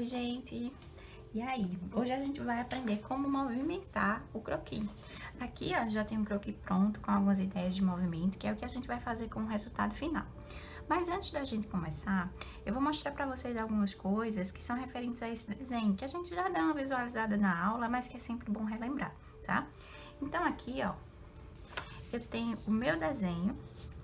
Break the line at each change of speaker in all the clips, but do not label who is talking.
Oi, gente! E aí? Hoje a gente vai aprender como movimentar o croquis. Aqui, ó, já tem um croquis pronto com algumas ideias de movimento, que é o que a gente vai fazer como resultado final. Mas antes da gente começar, eu vou mostrar para vocês algumas coisas que são referentes a esse desenho, que a gente já dá uma visualizada na aula, mas que é sempre bom relembrar, tá? Então aqui, ó, eu tenho o meu desenho,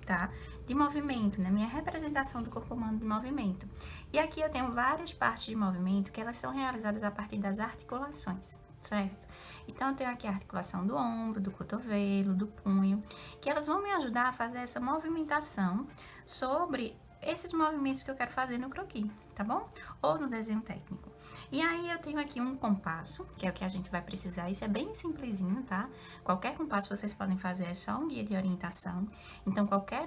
tá? De movimento, na minha representação do corpo humano de movimento. E aqui eu tenho várias partes de movimento que elas são realizadas a partir das articulações, certo? Então, eu tenho aqui a articulação do ombro, do cotovelo, do punho, que elas vão me ajudar a fazer essa movimentação sobre esses movimentos que eu quero fazer no croquis, tá bom? Ou no desenho técnico. E aí, eu tenho aqui um compasso, que é o que a gente vai precisar. Isso é bem simplesinho, tá? Qualquer compasso vocês podem fazer, é só um guia de orientação. Então, qualquer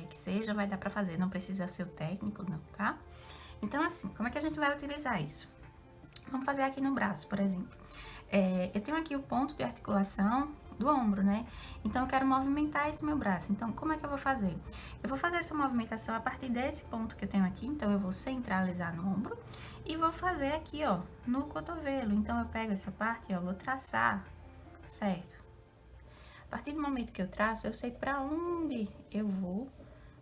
que seja, vai dar pra fazer. Não precisa ser o técnico, não, tá? Então, assim, como é que a gente vai utilizar isso? Vamos fazer aqui no braço, por exemplo. Eu tenho aqui o ponto de articulação do ombro, né? Então, eu quero movimentar esse meu braço. Então, como é que eu vou fazer? Eu vou fazer essa movimentação a partir desse ponto que eu tenho aqui. Então, eu vou centralizar no ombro e vou fazer aqui, ó, no cotovelo. Então, eu pego essa parte, ó, vou traçar, certo? A partir do momento que eu traço, eu sei para onde eu vou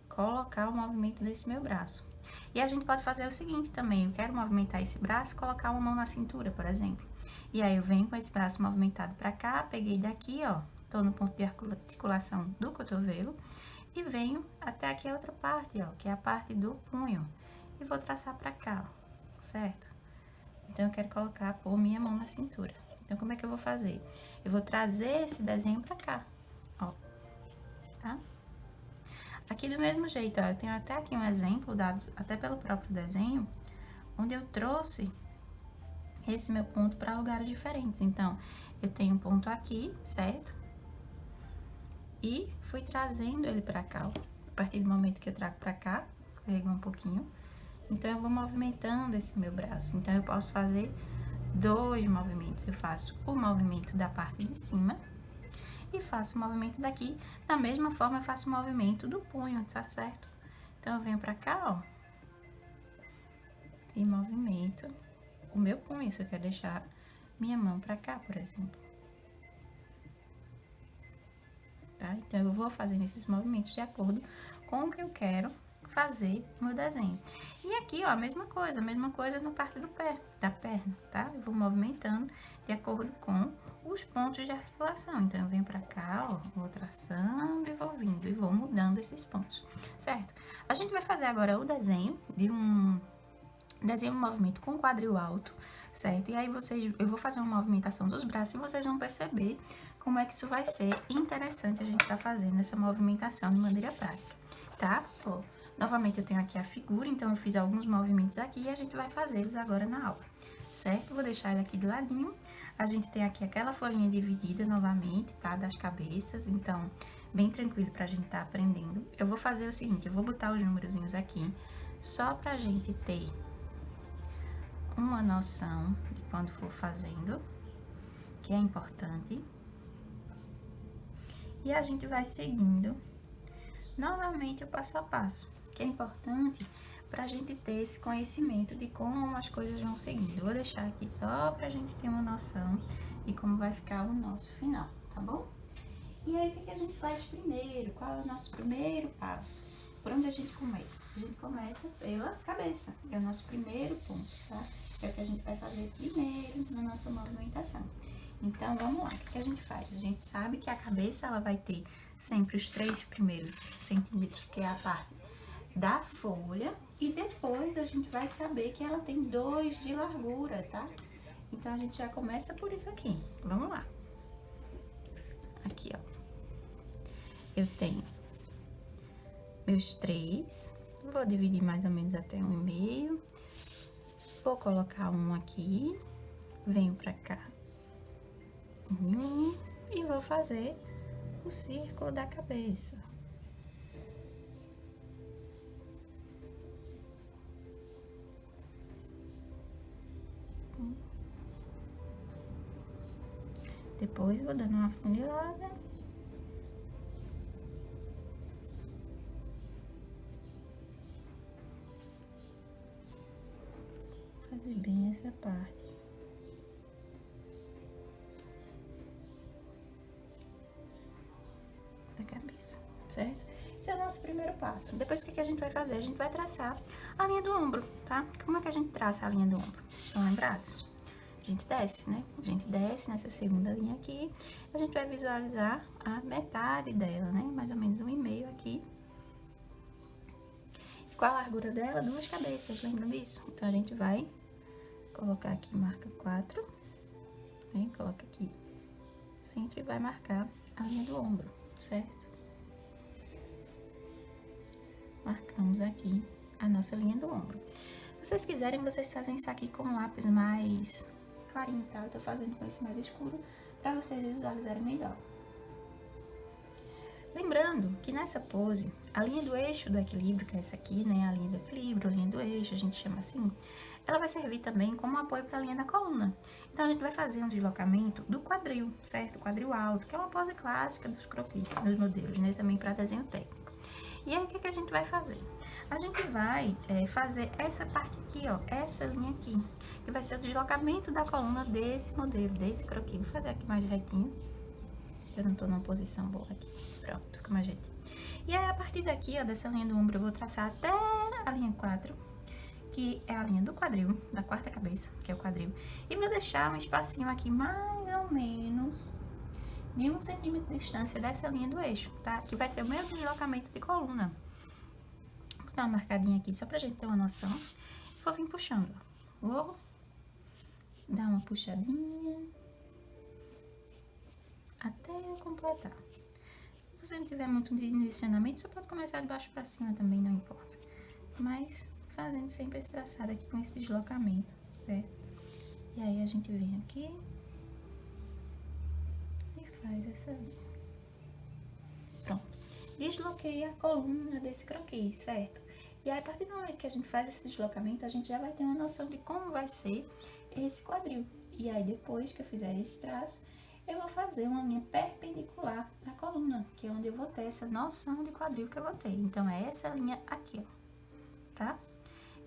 colocar o movimento desse meu braço. E a gente pode fazer o seguinte também, eu quero movimentar esse braço, colocar uma mão na cintura, por exemplo. E aí eu venho com esse braço movimentado para cá, peguei daqui, ó, tô no ponto de articulação do cotovelo e venho até aqui a outra parte, ó, que é a parte do punho. E vou traçar para cá, ó, certo? Então, eu quero pôr minha mão na cintura. Então, como é que eu vou fazer? Eu vou trazer esse desenho pra cá, ó, tá? Aqui do mesmo jeito, ó, eu tenho até aqui um exemplo dado até pelo próprio desenho, onde eu trouxe esse meu ponto para lugares diferentes. Então, eu tenho um ponto aqui, certo? E fui trazendo ele pra cá, ó. A partir do momento que eu trago pra cá, escorregou um pouquinho. Então, eu vou movimentando esse meu braço. Então, eu posso fazer dois movimentos. Eu faço o movimento da parte de cima e faço o movimento daqui. Da mesma forma, eu faço o movimento do punho, tá certo? Então, eu venho pra cá, ó, e movimento o meu punho. Se eu quero deixar minha mão pra cá, por exemplo. Tá? Então, eu vou fazendo esses movimentos de acordo com o que eu quero fazer no desenho. E aqui, ó, a mesma coisa na parte do pé, da perna, tá? Eu vou movimentando de acordo com os pontos de articulação. Então, eu venho pra cá, ó, vou traçando e vou vindo, e vou mudando esses pontos, certo? A gente vai fazer agora o desenho de um movimento com quadril alto, certo? E aí, eu vou fazer uma movimentação dos braços e vocês vão perceber como é que isso vai ser interessante a gente tá fazendo essa movimentação de maneira prática, tá? Ó, novamente, eu tenho aqui a figura, então eu fiz alguns movimentos aqui e a gente vai fazê-los agora na aula, certo? Vou deixar ele aqui de ladinho. A gente tem aqui aquela folhinha dividida novamente, tá? Das cabeças, então, bem tranquilo pra gente tá aprendendo. Eu vou fazer o seguinte, eu vou botar os númerozinhos aqui, só pra gente ter uma noção de quando for fazendo, que é importante. E a gente vai seguindo novamente o passo a passo, que é importante pra gente ter esse conhecimento de como as coisas vão seguindo. Eu vou deixar aqui só pra gente ter uma noção de como vai ficar o nosso final, tá bom? E aí, o que a gente faz primeiro? Qual é o nosso primeiro passo? Por onde a gente começa? A gente começa pela cabeça, que é o nosso primeiro ponto, tá? É o que a gente vai fazer primeiro na nossa movimentação. Então, vamos lá, o que a gente faz? A gente sabe que a cabeça, ela vai ter sempre os 3 primeiros centímetros, que é a parte da folha, e depois a gente vai saber que ela tem 2 de largura, tá? Então, a gente já começa por isso aqui. Vamos lá. Aqui, ó. Eu tenho meus 3, vou dividir mais ou menos até 1,5. Vou colocar um aqui, venho pra cá, e vou fazer o círculo da cabeça. Depois vou dando uma funilada. essa parte da cabeça, certo? Esse é o nosso primeiro passo. Depois, o que a gente vai fazer? A gente vai traçar a linha do ombro, tá? Como é que a gente traça a linha do ombro? Estão lembrados? A gente desce, né? A gente desce nessa segunda linha aqui, a gente vai visualizar a metade dela, né? Mais ou menos 1,5 aqui. Qual a largura dela? 2 cabeças, lembram disso? Então, a gente vai colocar aqui, marca 4, né? Coloca aqui, sempre vai marcar a linha do ombro, certo? Marcamos aqui a nossa linha do ombro. Se vocês quiserem, vocês fazem isso aqui com um lápis mais clarinho, tá? Eu tô fazendo com esse mais escuro pra vocês visualizarem melhor. Lembrando que nessa pose, a linha do eixo do equilíbrio, que é essa aqui, né? A linha do equilíbrio, a linha do eixo, a gente chama assim, ela vai servir também como apoio para a linha da coluna. Então, a gente vai fazer um deslocamento do quadril, certo? Quadril alto, que é uma pose clássica dos croquis, dos modelos, né? Também para desenho técnico. E aí, o que a gente vai fazer? A gente vai fazer essa parte aqui, ó, essa linha aqui, que vai ser o deslocamento da coluna desse modelo, desse croquis. Vou fazer aqui mais retinho, que eu não tô numa posição boa aqui. Pronto, como a gente. E aí, a partir daqui, ó, dessa linha do ombro, eu vou traçar até a linha 4, que é a linha do quadril, da quarta cabeça, que é o quadril. E vou deixar um espacinho aqui, mais ou menos de 1 centímetro de distância dessa linha do eixo, tá? Que vai ser o meu deslocamento de coluna. Vou dar uma marcadinha aqui, só pra gente ter uma noção. Vou vir puxando, ó. Vou dar uma puxadinha até eu completar. Se você não tiver muito direcionamento, você pode começar de baixo pra cima também, não importa. Mas fazendo sempre esse traçado aqui com esse deslocamento, certo? E aí, a gente vem aqui e faz essa linha. Pronto. Desloquei a coluna desse croquis, certo? E aí, a partir do momento que a gente faz esse deslocamento, a gente já vai ter uma noção de como vai ser esse quadril. E aí, depois que eu fizer esse traço, eu vou fazer uma linha perpendicular à coluna, que é onde eu vou ter essa noção de quadril que eu vou ter. Então, é essa linha aqui, ó, tá?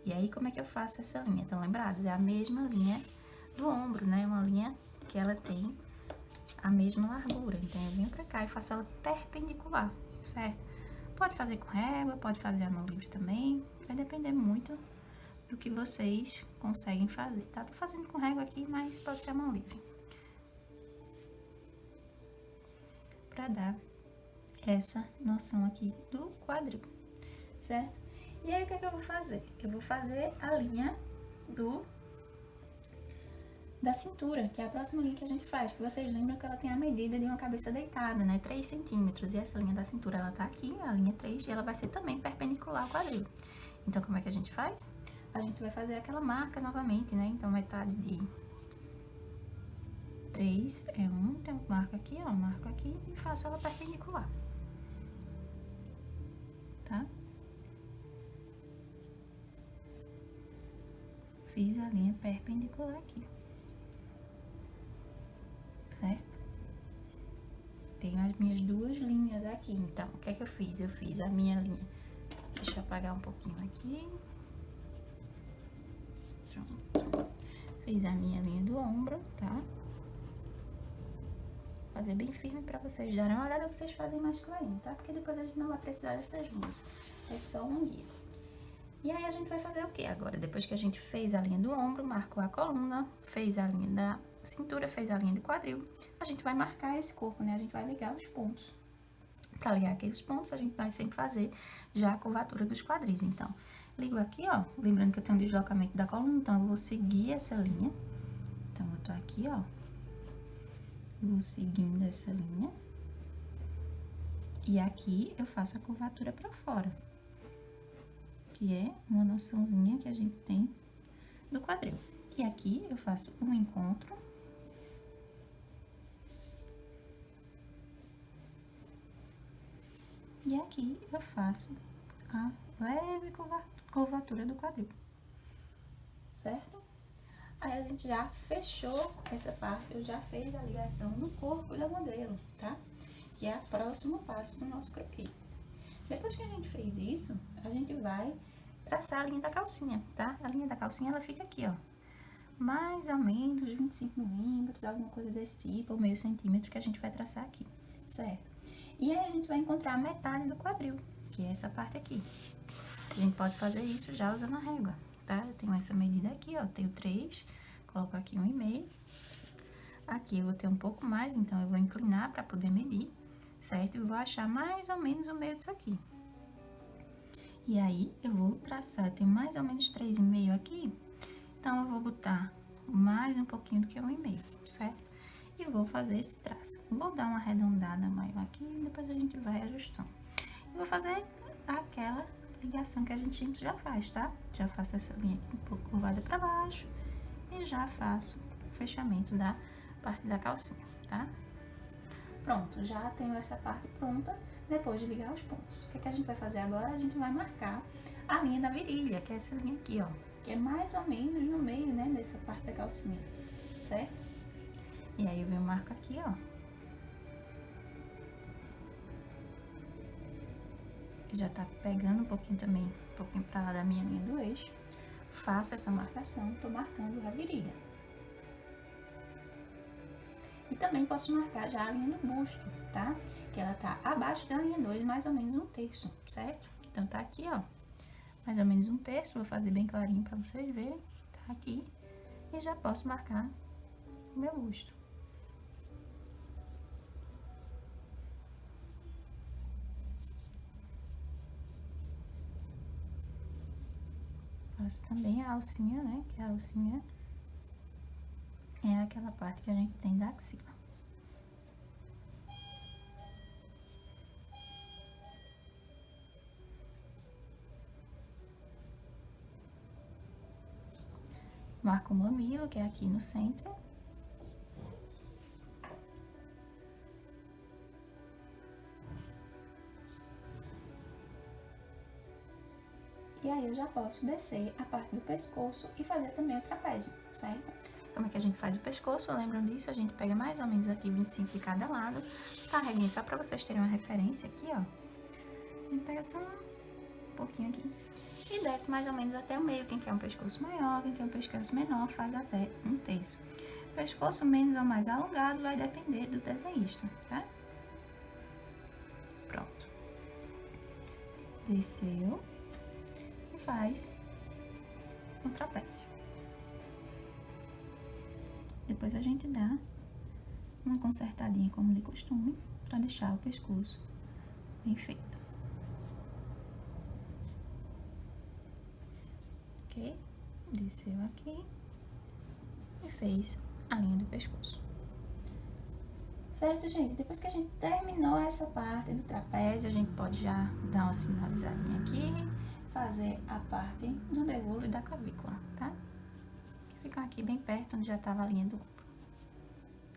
E aí, como é que eu faço essa linha? Então, lembrados, é a mesma linha do ombro, né? Uma linha que ela tem a mesma largura. Então, eu venho pra cá e faço ela perpendicular, certo? Pode fazer com régua, pode fazer a mão livre também. Vai depender muito do que vocês conseguem fazer, tá? Tô fazendo com régua aqui, mas pode ser a mão livre. Pra dar essa noção aqui do quadril, certo? E aí, o que é que eu vou fazer? Eu vou fazer a linha da cintura, que é a próxima linha que a gente faz, que vocês lembram que ela tem a medida de uma cabeça deitada, né? 3 centímetros. E essa linha da cintura, ela tá aqui, a linha 3, e ela vai ser também perpendicular ao quadril. Então, como é que a gente faz? A gente vai fazer aquela marca novamente, né? Então, metade de 3 é 1, então marco aqui, ó, marco aqui e faço ela perpendicular, tá? Fiz a linha perpendicular aqui, certo? Tenho as minhas duas linhas aqui, então, o que é que eu fiz? Eu fiz a minha linha, deixa eu apagar um pouquinho aqui, pronto. Fiz a minha linha do ombro, tá? Fazer bem firme pra vocês darem uma olhada, vocês fazem mais clarinho, tá? Porque depois a gente não vai precisar dessas linhas, é só um guia. E aí, a gente vai fazer o que agora? Depois que a gente fez a linha do ombro, marcou a coluna, fez a linha da cintura, fez a linha do quadril, a gente vai marcar esse corpo, né? A gente vai ligar os pontos. Pra ligar aqueles pontos, a gente vai sempre fazer já a curvatura dos quadris. Então, ligo aqui, ó, lembrando que eu tenho um deslocamento da coluna, então eu vou seguir essa linha. Então, eu tô aqui, ó, vou seguindo essa linha. E aqui eu faço a curvatura pra fora, que é uma noçãozinha que a gente tem do quadril. E aqui eu faço um encontro. E aqui eu faço a leve curvatura do quadril, certo? Aí, a gente já fechou essa parte, eu já fiz a ligação no corpo da modelo, tá? Que é o próximo passo do nosso croquis. Depois que a gente fez isso, a gente vai traçar a linha da calcinha, tá? A linha da calcinha, ela fica aqui, ó, mais ou menos 25 milímetros, alguma coisa desse tipo, ou meio centímetro que a gente vai traçar aqui, certo? E aí a gente vai encontrar a metade do quadril, que é essa parte aqui. A gente pode fazer isso já usando a régua, tá? Eu tenho essa medida aqui, ó, tenho 3, coloco aqui 1,5. Aqui eu vou ter um pouco mais, então eu vou inclinar para poder medir, certo? E vou achar mais ou menos o meio disso aqui. E aí, eu vou traçar, eu tenho mais ou menos 3,5 aqui, então eu vou botar mais um pouquinho do que 1,5, certo? E vou fazer esse traço. Vou dar uma arredondada maior aqui, e depois a gente vai ajustando. E vou fazer aquela ligação que a gente sempre já faz, tá? Já faço essa linha aqui um pouco curvada para baixo e já faço o fechamento da parte da calcinha, tá? Pronto, já tenho essa parte pronta, depois de ligar os pontos. O que a gente vai fazer agora? A gente vai marcar a linha da virilha, que é essa linha aqui, ó, que é mais ou menos no meio, né, dessa parte da calcinha, certo? E aí eu venho marco aqui, ó, que já tá pegando um pouquinho também, um pouquinho pra lá da minha linha do eixo. Faço essa marcação, tô marcando a virilha. E também posso marcar já a linha do busto, tá? Que ela tá abaixo da linha 2, mais ou menos 1/3, certo? Então, tá aqui, ó, mais ou menos 1/3, vou fazer bem clarinho pra vocês verem, tá aqui. E já posso marcar o meu busto. Faço também a alcinha, né? Que a alcinha é aquela parte que a gente tem da axila. Marco o mamilo, que é aqui no centro. E aí eu já posso descer a parte do pescoço e fazer também o trapézio, certo? Como é que a gente faz o pescoço? Lembram disso? A gente pega mais ou menos aqui 25 de cada lado. Carreguem só pra vocês terem uma referência aqui, ó. A gente pega só um pouquinho aqui. E desce mais ou menos até o meio. Quem quer um pescoço maior, quem quer um pescoço menor, faz até 1/3. Pescoço menos ou mais alongado vai depender do desenhista, tá? Pronto. Desceu. E faz o trapézio. Depois a gente dá uma consertadinha como de costume, pra deixar o pescoço bem feito. Ok? Desceu aqui e fez a linha do pescoço. Certo, gente? Depois que a gente terminou essa parte do trapézio, a gente pode já dar uma sinalizadinha aqui, fazer a parte do devolo e da clavícula, tá? Que ficam aqui bem perto, onde já tava a linha do ombro.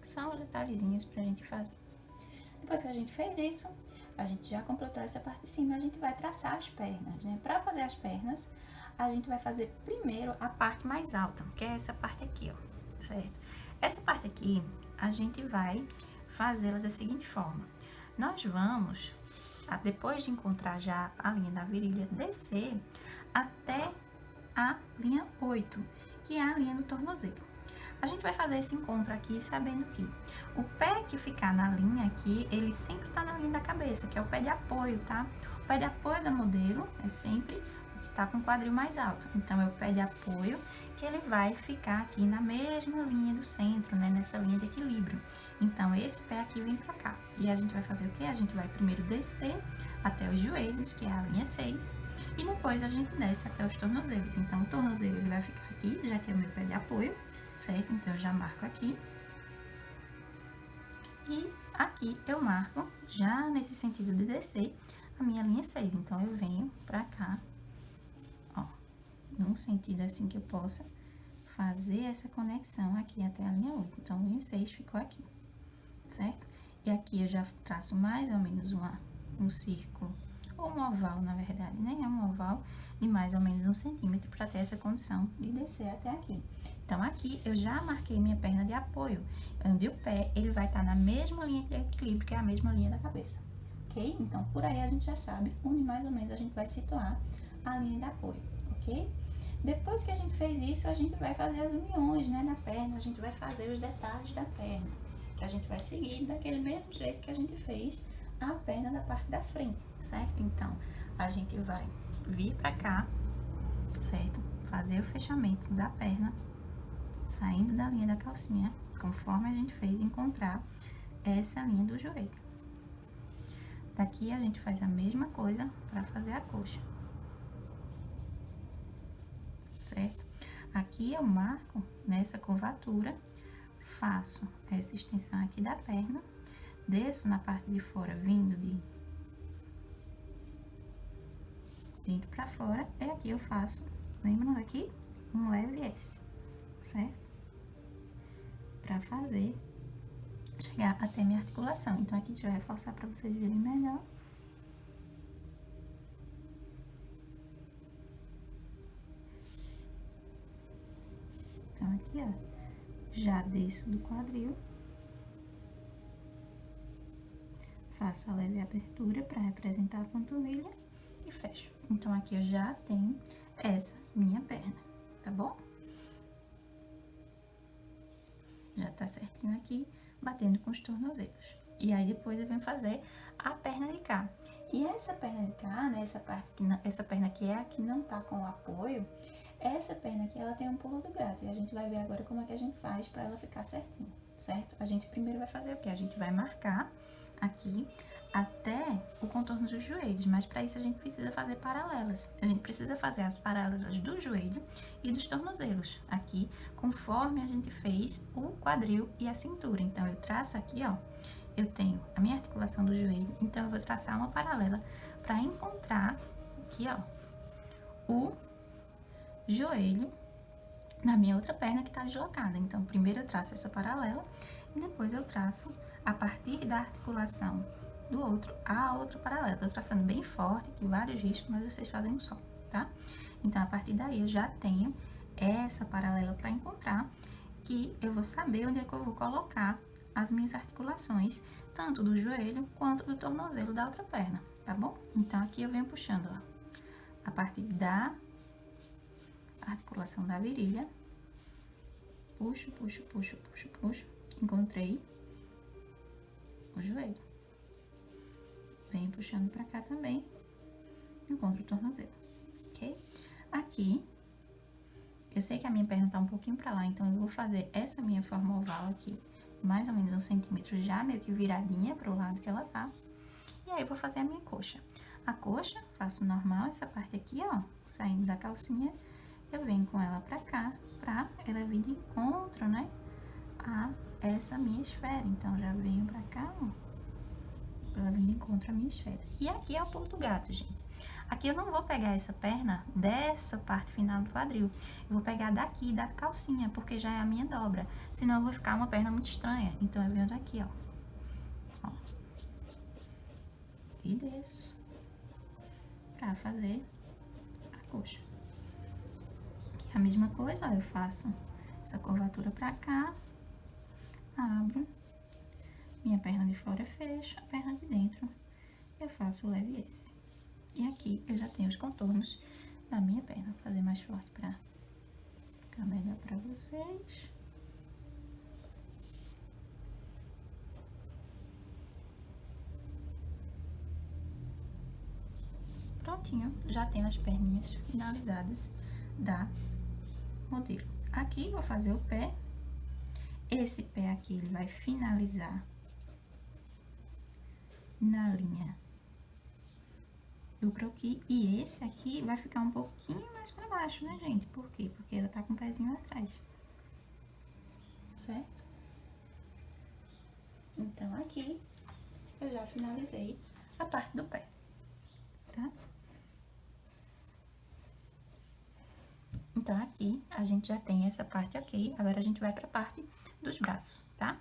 São os detalhezinhos pra gente fazer. Depois que a gente fez isso, a gente já completou essa parte de cima, a gente vai traçar as pernas, né? Pra fazer as pernas, a gente vai fazer primeiro a parte mais alta, que é essa parte aqui, ó, certo? Essa parte aqui, a gente vai fazê-la da seguinte forma. Nós vamos, depois de encontrar já a linha da virilha, descer até a linha 8, que é a linha do tornozelo. A gente vai fazer esse encontro aqui sabendo que o pé que ficar na linha aqui, ele sempre tá na linha da cabeça, que é o pé de apoio, tá? O pé de apoio da modelo é sempre o que tá com o quadril mais alto. Então, é o pé de apoio que ele vai ficar aqui na mesma linha do centro, né? Nessa linha de equilíbrio. Então, esse pé aqui vem pra cá. E a gente vai fazer o quê? A gente vai primeiro descer até os joelhos, que é a linha 6. E depois a gente desce até os tornozelos. Então, o tornozelo ele vai ficar aqui, já que é o meu pé de apoio, certo? Então, eu já marco aqui. E aqui eu marco, já nesse sentido de descer, a minha linha 6. Então, eu venho pra cá, ó, num sentido assim que eu possa fazer essa conexão aqui até a linha 8. Então, a linha 6 ficou aqui, certo? E aqui eu já traço mais ou menos um círculo, ou um oval, na verdade, né? É um oval de mais ou menos 1 centímetro para ter essa condição de descer até aqui. Então, aqui eu já marquei minha perna de apoio, onde o pé, ele vai estar na mesma linha de equilíbrio, que é a mesma linha da cabeça, ok? Então, por aí a gente já sabe onde mais ou menos a gente vai situar a linha de apoio, ok? Depois que a gente fez isso, a gente vai fazer as uniões, né, da perna, a gente vai fazer os detalhes da perna, que a gente vai seguir daquele mesmo jeito que a gente fez a perna da parte da frente, certo? Então, a gente vai vir pra cá, certo? Fazer o fechamento da perna, saindo da linha da calcinha, conforme a gente fez, encontrar essa linha do joelho. Daqui a gente faz a mesma coisa para fazer a coxa, certo? Aqui eu marco nessa curvatura, faço essa extensão aqui da perna, desço na parte de fora, vindo de dentro para fora, e aqui eu faço, lembrando aqui, um leve S, certo? Para fazer, chegar até minha articulação. Então, aqui deixa eu reforçar para vocês verem melhor. Então, aqui, ó, já desço do quadril, faço a leve abertura para representar a panturrilha e fecho. Então, aqui eu já tenho essa minha perna, tá bom? Já tá certinho aqui, batendo com os tornozelos. E aí, depois eu venho fazer a perna de cá. E essa perna de cá, né, essa perna que é a que não tá com o apoio, essa perna aqui, ela tem um pulo do gato. E a gente vai ver agora como é que a gente faz pra ela ficar certinho, certo? A gente primeiro vai fazer o quê? A gente vai marcar aqui até o contorno dos joelhos, mas para isso a gente precisa fazer paralelas. A gente precisa fazer as paralelas do joelho e dos tornozelos aqui, conforme a gente fez o quadril e a cintura. Então, eu traço aqui, ó, eu tenho a minha articulação do joelho, então eu vou traçar uma paralela para encontrar aqui, ó, o joelho na minha outra perna que tá deslocada. Então, primeiro eu traço essa paralela e depois eu traço a partir da articulação do outro, a outra paralela. Tô traçando bem forte, aqui vários riscos, mas vocês fazem um só, tá? Então, a partir daí, eu já tenho essa paralela para encontrar, que eu vou saber onde é que eu vou colocar as minhas articulações, tanto do joelho quanto do tornozelo da outra perna, tá bom? Então, aqui eu venho puxando, ó, a partir da articulação da virilha, puxo, puxo, puxo, puxo, puxo, encontrei o joelho. Venho puxando pra cá também, encontro o tornozelo, ok? Aqui, eu sei que a minha perna tá um pouquinho pra lá, então eu vou fazer essa minha forma oval aqui, mais ou menos 1 centímetro já, meio que viradinha pro lado que ela tá. E aí, eu vou fazer a minha coxa. A coxa, faço normal, essa parte aqui, ó, saindo da calcinha, eu venho com ela pra cá, pra ela vir de encontro, né, a essa minha esfera. Então, já venho pra cá, ó, pra ela vir de encontro à minha esfera. E aqui é o pulo do gato, gente. Aqui eu não vou pegar essa perna dessa parte final do quadril. Eu vou pegar daqui, da calcinha, porque já é a minha dobra. Senão, eu vou ficar uma perna muito estranha. Então, eu venho daqui, ó. E desço pra fazer a coxa. Aqui é a mesma coisa, ó. Eu faço essa curvatura pra cá, abro, minha perna de fora fecha, a perna de dentro eu faço o leve S. E aqui eu já tenho os contornos da minha perna. Vou fazer mais forte pra ficar melhor pra vocês. Prontinho, já tenho as perninhas finalizadas da modelo. Aqui vou fazer o pé. Esse pé aqui, ele vai finalizar na linha do croquis. E esse aqui vai ficar um pouquinho mais pra baixo, né, gente? Por quê? Porque ela tá com o pezinho atrás. Certo? Então, aqui, eu já finalizei a parte do pé, tá? Então, aqui, a gente já tem essa parte ok. Agora, a gente vai pra parte dos braços, tá?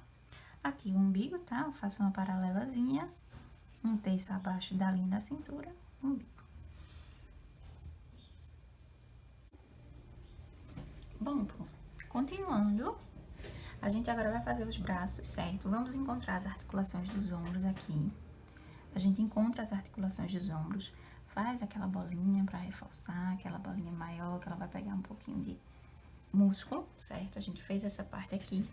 Aqui, o umbigo, tá? Eu faço uma paralelazinha, 1/3 abaixo da linha da cintura, umbigo. Bom, continuando, a gente agora vai fazer os braços, certo? Vamos encontrar as articulações dos ombros aqui. A gente encontra as articulações dos ombros, faz aquela bolinha pra reforçar, aquela bolinha maior, que ela vai pegar um pouquinho de músculo, certo? A gente fez essa parte aqui.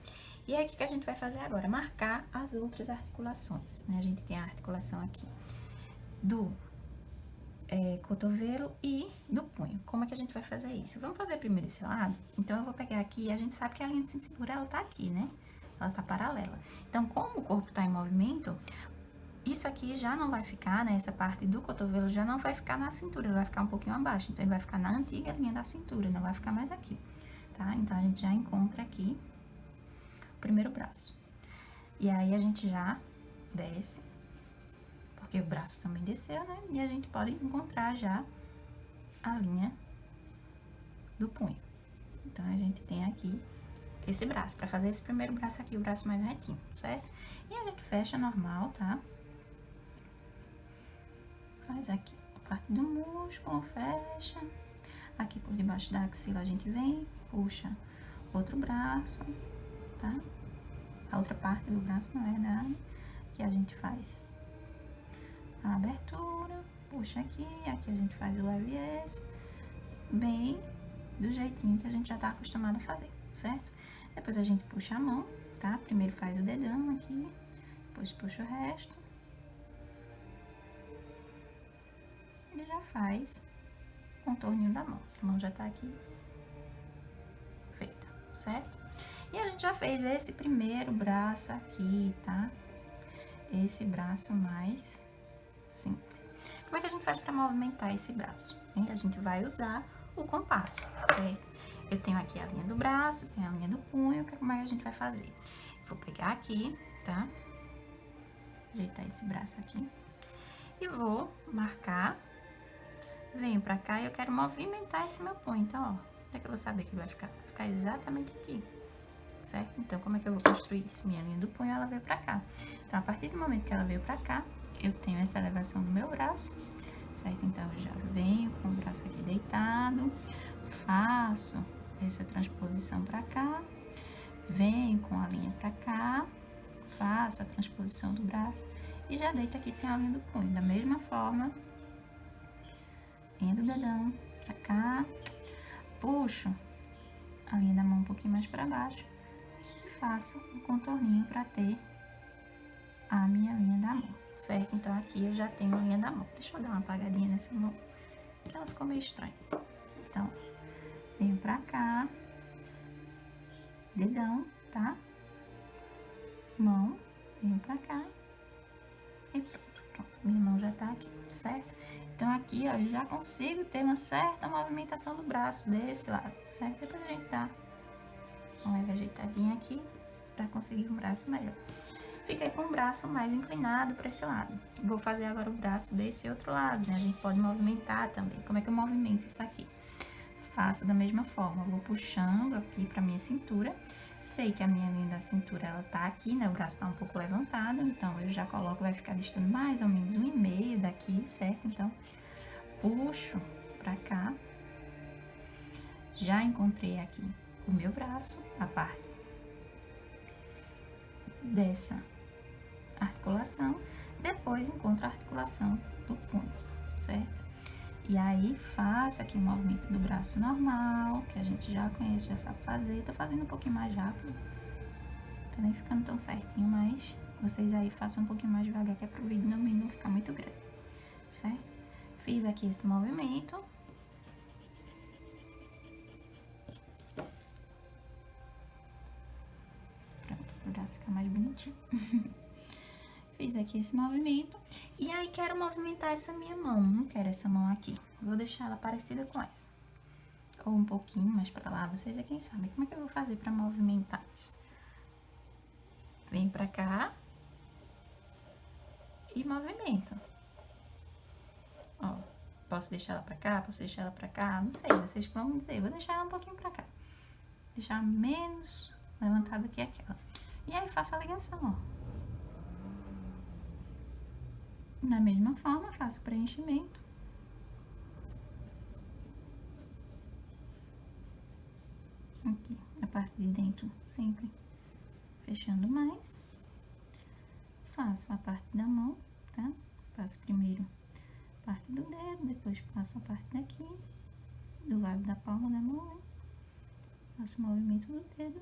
E aí, o que a gente vai fazer agora? Marcar as outras articulações, né? A gente tem a articulação aqui do cotovelo e do punho. Como é que a gente vai fazer isso? Vamos fazer primeiro esse lado? Então, eu vou pegar aqui, a gente sabe que a linha de cintura, ela tá aqui, né? Ela tá paralela. Então, como o corpo tá em movimento, isso aqui já não vai ficar, né? Essa parte do cotovelo já não vai ficar na cintura, ele vai ficar um pouquinho abaixo. Então, ele vai ficar na antiga linha da cintura, não vai ficar mais aqui, tá? Então, a gente já encontra aqui o primeiro braço. E aí, a gente já desce, porque o braço também desceu, né? E a gente pode encontrar já a linha do punho. Então, a gente tem aqui esse braço, pra fazer esse primeiro braço aqui, o braço mais retinho, certo? E a gente fecha normal, tá? Faz aqui a parte do músculo, fecha. Aqui por debaixo da axila a gente vem, puxa outro braço, tá? A outra parte do braço, na verdade, que a gente faz a abertura, puxa aqui a gente faz o leviés, bem do jeitinho que a gente já tá acostumado a fazer, certo? Depois a gente puxa a mão, tá? Primeiro faz o dedão aqui, depois puxa o resto. E já faz o contorninho da mão. A mão já tá aqui feita, certo? E a gente já fez esse primeiro braço aqui, tá? Esse braço mais simples. Como é que a gente faz pra movimentar esse braço? A gente vai usar o compasso, certo? Eu tenho aqui a linha do braço, tenho a linha do punho, como é que a gente vai fazer? Vou pegar aqui, tá? Ajeitar esse braço aqui. E vou marcar. Venho pra cá e eu quero movimentar esse meu punho. Então, ó, onde é que eu vou saber que ele vai ficar? Vai ficar exatamente aqui, certo? Então, como é que eu vou construir isso? Minha linha do punho, ela veio pra cá. Então, a partir do momento que ela veio pra cá, eu tenho essa elevação do meu braço, certo? Então, eu já venho com o braço aqui deitado, faço essa transposição pra cá, venho com a linha pra cá, faço a transposição do braço e já deito aqui, tem a linha do punho. Da mesma forma, linha do dedão pra cá, puxo a linha da mão um pouquinho mais pra baixo e faço um contorninho pra ter a minha linha da mão, certo? Então, aqui eu já tenho a linha da mão. Deixa eu dar uma apagadinha nessa mão, que ela ficou meio estranha. Então, venho pra cá, dedão, tá? Mão, venho pra cá e pronto, pronto. Minha mão já tá aqui, certo? Então, aqui, ó, eu já consigo ter uma certa movimentação do braço desse lado, certo? Depois a gente dá uma leve ajeitadinha aqui pra conseguir um braço melhor. Fiquei com o braço mais inclinado para esse lado. Vou fazer agora o braço desse outro lado, né? A gente pode movimentar também. Como é que eu movimento isso aqui? Faço da mesma forma, vou puxando aqui pra minha cintura. Sei que a minha linha da cintura, ela tá aqui, né? O braço tá um pouco levantado, então eu já coloco, vai ficar distando mais ou menos 1,5 daqui, certo? Então, puxo pra cá. Já encontrei aqui o meu braço, a parte dessa articulação, depois encontro a articulação do punho, certo? E aí, faço aqui o movimento do braço normal, que a gente já conhece, já sabe fazer. Tô fazendo um pouquinho mais rápido, tá nem ficando tão certinho, mas vocês aí façam um pouquinho mais devagar, que é pro vídeo não ficar muito grande, certo? Fiz aqui esse movimento. Pronto, o braço fica mais bonitinho. Fiz aqui esse movimento. E aí, quero movimentar essa minha mão. Não quero essa mão aqui. Vou deixar ela parecida com essa. Ou um pouquinho mais pra lá. Vocês é quem sabe. Como é que eu vou fazer pra movimentar isso? Vem pra cá. E movimento. Ó, posso deixar ela pra cá? Posso deixar ela pra cá? Não sei, vocês que vão me dizer. Vou deixar ela um pouquinho pra cá. Deixar menos levantada que aquela. E aí, faço a ligação, ó. Da mesma forma, faço o preenchimento. Aqui, a parte de dentro, sempre fechando mais. Faço a parte da mão, tá? Faço primeiro parte do dedo, depois passo a parte daqui, do lado da palma da mão, faço o movimento do dedo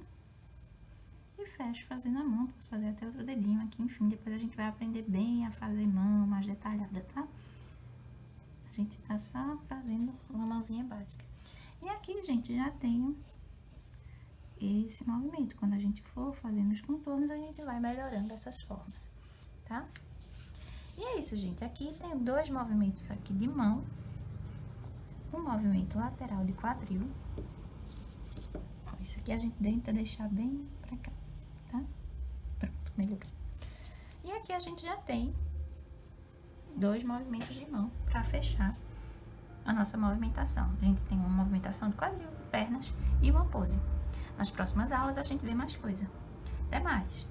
e fecho fazendo a mão. Posso fazer até outro dedinho aqui, enfim, depois a gente vai aprender bem a fazer mão mais detalhada, tá? A gente tá só fazendo uma mãozinha básica. E aqui, gente, já tenho esse movimento. Quando a gente for fazendo os contornos, a gente vai melhorando essas formas, tá? E é isso, gente. Aqui tem 2 movimentos aqui de mão, um movimento lateral de quadril. Ó, isso aqui a gente tenta deixar bem pra cá, tá? Pronto, melhorou. E aqui a gente já tem 2 movimentos de mão pra fechar a nossa movimentação. A gente tem uma movimentação do quadril, pernas e uma pose. Nas próximas aulas a gente vê mais coisa. Até mais!